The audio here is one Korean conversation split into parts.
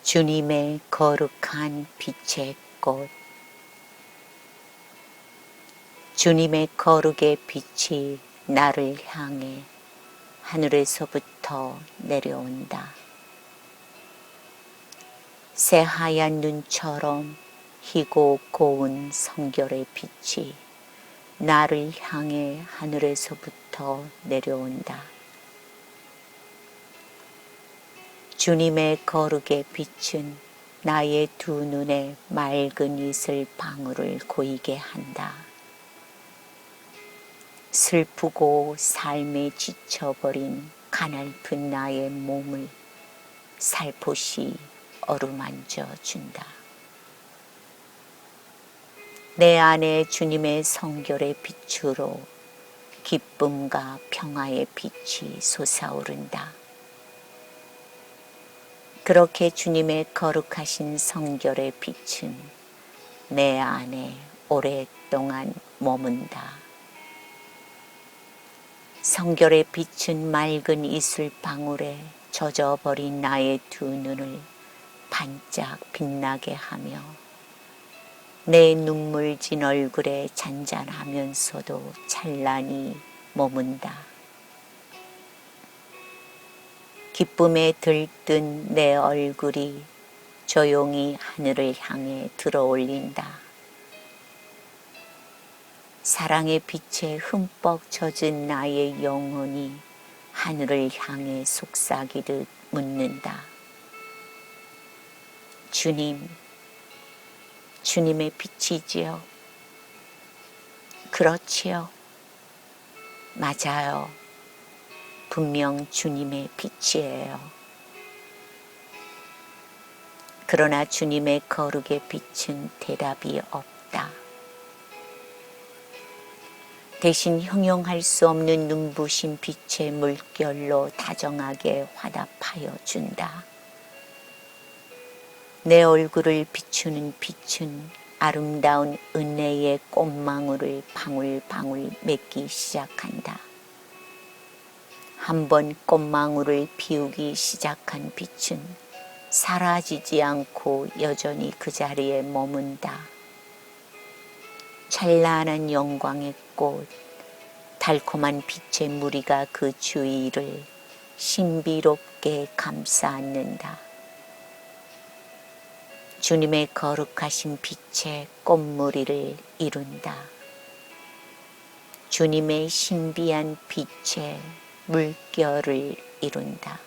주님의 거룩한 빛의 꽃. 주님의 거룩의 빛이 나를 향해 하늘에서부터 내려온다. 새하얀 눈처럼 희고 고운 성결의 빛이 나를 향해 하늘에서부터 내려온다. 주님의 거룩의 빛은 나의 두 눈에 맑은 이슬 방울을 고이게 한다. 슬프고 삶에 지쳐버린 가냘픈 나의 몸을 살포시 어루만져 준다. 내 안에 주님의 성결의 빛으로 기쁨과 평화의 빛이 솟아오른다. 그렇게 주님의 거룩하신 성결의 빛은 내 안에 오랫동안 머문다. 성결의 빛은 맑은 이슬방울에 젖어버린 나의 두 눈을 반짝 빛나게 하며 내 눈물진 얼굴에 잔잔하면서도 찬란히 머문다. 기쁨에 들뜬 내 얼굴이 조용히 하늘을 향해 들어올린다. 사랑의 빛에 흠뻑 젖은 나의 영혼이 하늘을 향해 속삭이듯 묻는다. 주님, 주님의 빛이지요? 그렇지요. 맞아요. 분명 주님의 빛이에요. 그러나 주님의 거룩의 빛은 대답이 없다. 대신 형용할 수 없는 눈부신 빛의 물결로 다정하게 화답하여 준다. 내 얼굴을 비추는 빛은 아름다운 은혜의 꽃망울을 방울방울 맺기 시작한다. 한번 꽃망울을 피우기 시작한 빛은 사라지지 않고 여전히 그 자리에 머문다. 찬란한 영광의 꽃, 달콤한 빛의 무리가 그 주위를 신비롭게 감싸 안는다. 주님의 거룩하신 빛의 꽃무리를 이룬다. 주님의 신비한 빛의 물결을 이룬다.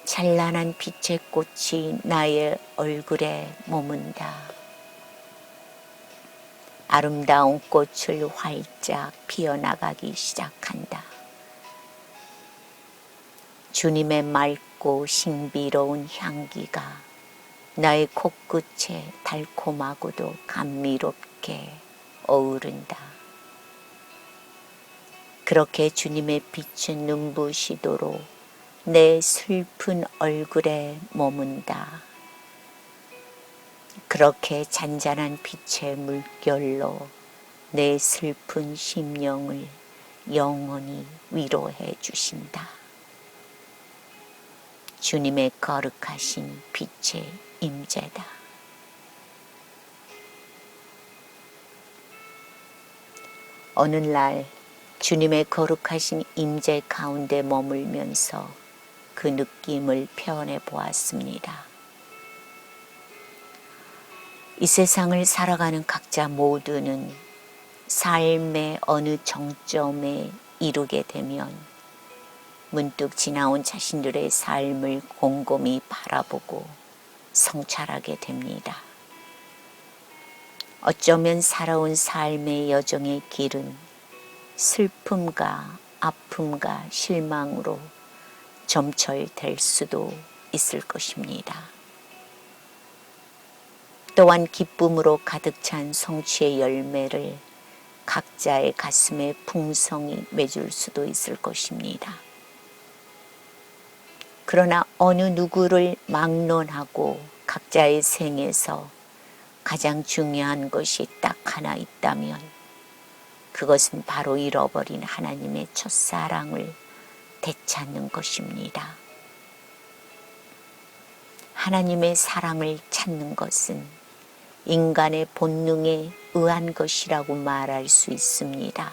찬란한 빛의 꽃이 나의 얼굴에 머문다. 아름다운 꽃을 활짝 피어나가기 시작한다. 주님의 맑고 신비로운 향기가 나의 코끝에 달콤하고도 감미롭게 어우른다. 그렇게 주님의 빛은 눈부시도록 내 슬픈 얼굴에 머문다. 그렇게 잔잔한 빛의 물결로 내 슬픈 심령을 영원히 위로해 주신다. 주님의 거룩하신 빛의 임재다. 어느 날 주님의 거룩하신 임재 가운데 머물면서 그 느낌을 표현해 보았습니다. 이 세상을 살아가는 각자 모두는 삶의 어느 정점에 이르게 되면 문득 지나온 자신들의 삶을 곰곰이 바라보고 성찰하게 됩니다. 어쩌면 살아온 삶의 여정의 길은 슬픔과 아픔과 실망으로 점철될 수도 있을 것입니다. 또한 기쁨으로 가득 찬 성취의 열매를 각자의 가슴에 풍성히 맺을 수도 있을 것입니다. 그러나 어느 누구를 막론하고 각자의 생에서 가장 중요한 것이 딱 하나 있다면 그것은 바로 잃어버린 하나님의 첫사랑을 되찾는 것입니다. 하나님의 사랑을 찾는 것은 인간의 본능에 의한 것이라고 말할 수 있습니다.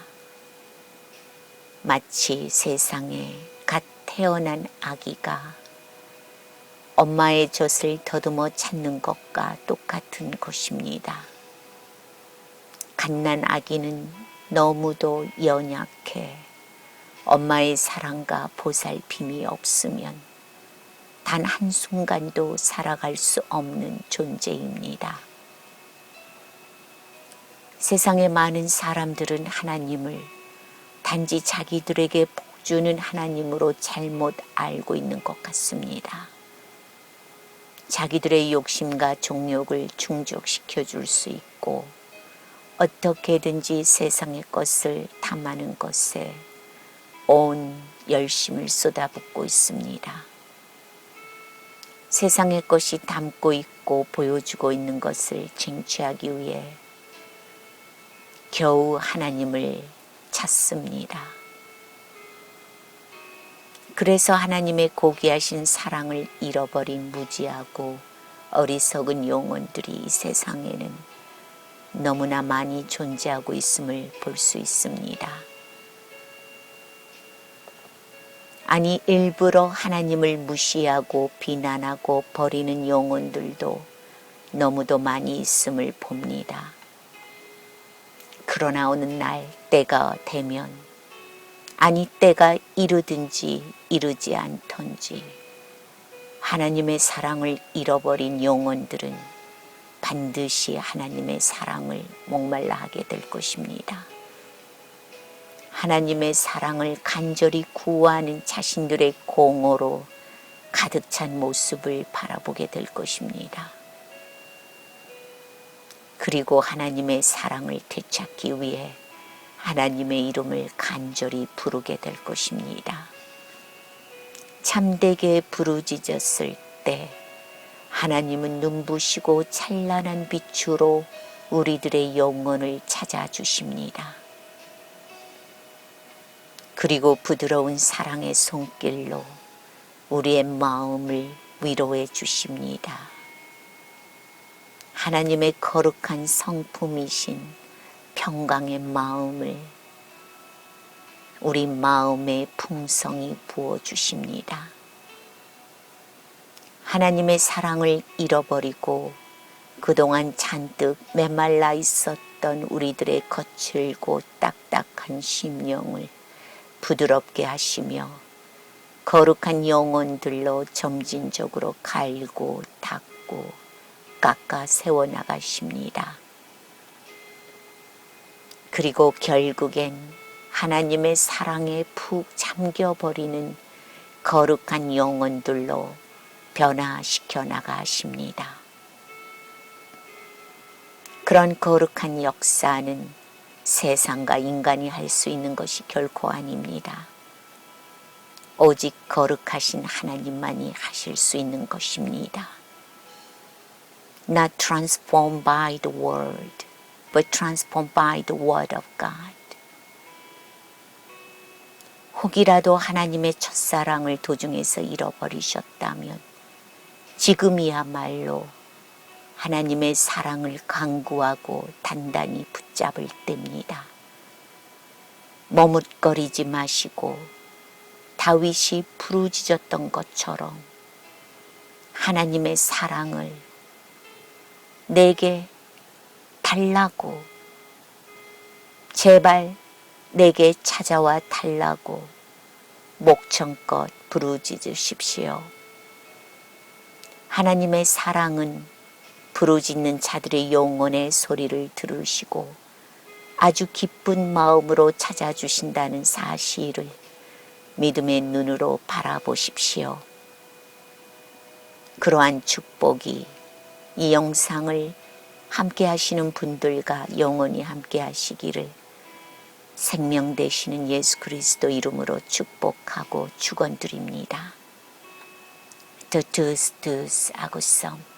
마치 세상에 갓 태어난 아기가 엄마의 젖을 더듬어 찾는 것과 똑같은 것입니다. 갓난 아기는 너무도 연약해 엄마의 사랑과 보살핌이 없으면 단 한순간도 살아갈 수 없는 존재입니다. 세상의 많은 사람들은 하나님을 단지 자기들에게 복 주는 하나님으로 잘못 알고 있는 것 같습니다. 자기들의 욕심과 정욕을 충족시켜 줄 수 있고 어떻게든지 세상의 것을 탐하는 것에 온 열심을 쏟아붓고 있습니다. 세상의 것이 담고 있고 보여주고 있는 것을 쟁취하기 위해 겨우 하나님을 찾습니다. 그래서 하나님의 고귀하신 사랑을 잃어버린 무지하고 어리석은 영혼들이 이 세상에는 너무나 많이 존재하고 있음을 볼 수 있습니다. 아니, 일부러 하나님을 무시하고 비난하고 버리는 영혼들도 너무도 많이 있음을 봅니다. 그러나 어느 날 때가 되면, 아니 때가 이르든지 이르지 않던지 하나님의 사랑을 잃어버린 영혼들은 반드시 하나님의 사랑을 목말라 하게 될 것입니다. 하나님의 사랑을 간절히 구하는 자신들의 공허로 가득 찬 모습을 바라보게 될 것입니다. 그리고 하나님의 사랑을 되찾기 위해 하나님의 이름을 간절히 부르게 될 것입니다. 참되게 부르짖었을 때 하나님은 눈부시고 찬란한 빛으로 우리들의 영혼을 찾아주십니다. 그리고 부드러운 사랑의 손길로 우리의 마음을 위로해 주십니다. 하나님의 거룩한 성품이신 평강의 마음을 우리 마음에 풍성히 부어주십니다. 하나님의 사랑을 잃어버리고 그동안 잔뜩 메말라 있었던 우리들의 거칠고 딱딱한 심령을 부드럽게 하시며 거룩한 영혼들로 점진적으로 갈고 닦고 깎아 세워나가십니다. 그리고 결국엔 하나님의 사랑에 푹 잠겨버리는 거룩한 영혼들로 변화시켜 나가십니다. 그런 거룩한 역사는 세상과 인간이 할 수 있는 것이 결코 아닙니다. 오직 거룩하신 하나님만이 하실 수 있는 것입니다. Not transformed by the world, but transformed by the word of God. 혹이라도 하나님의 첫사랑을 도중에서 잃어버리셨다면 지금이야말로 하나님의 사랑을 강구하고 단단히 붙잡을 때입니다. 머뭇거리지 마시고 다윗이 부르짖었던 것처럼 하나님의 사랑을 내게 달라고, 제발 내게 찾아와 달라고 목청껏 부르짖으십시오. 하나님의 사랑은 부르짖는 자들의 영혼의 소리를 들으시고 아주 기쁜 마음으로 찾아주신다는 사실을 믿음의 눈으로 바라보십시오. 그러한 축복이 이 영상을 함께 하시는 분들과 영원히 함께 하시기를 생명 되시는 예수 그리스도 이름으로 축복하고 축원드립니다. Totus tus agusam.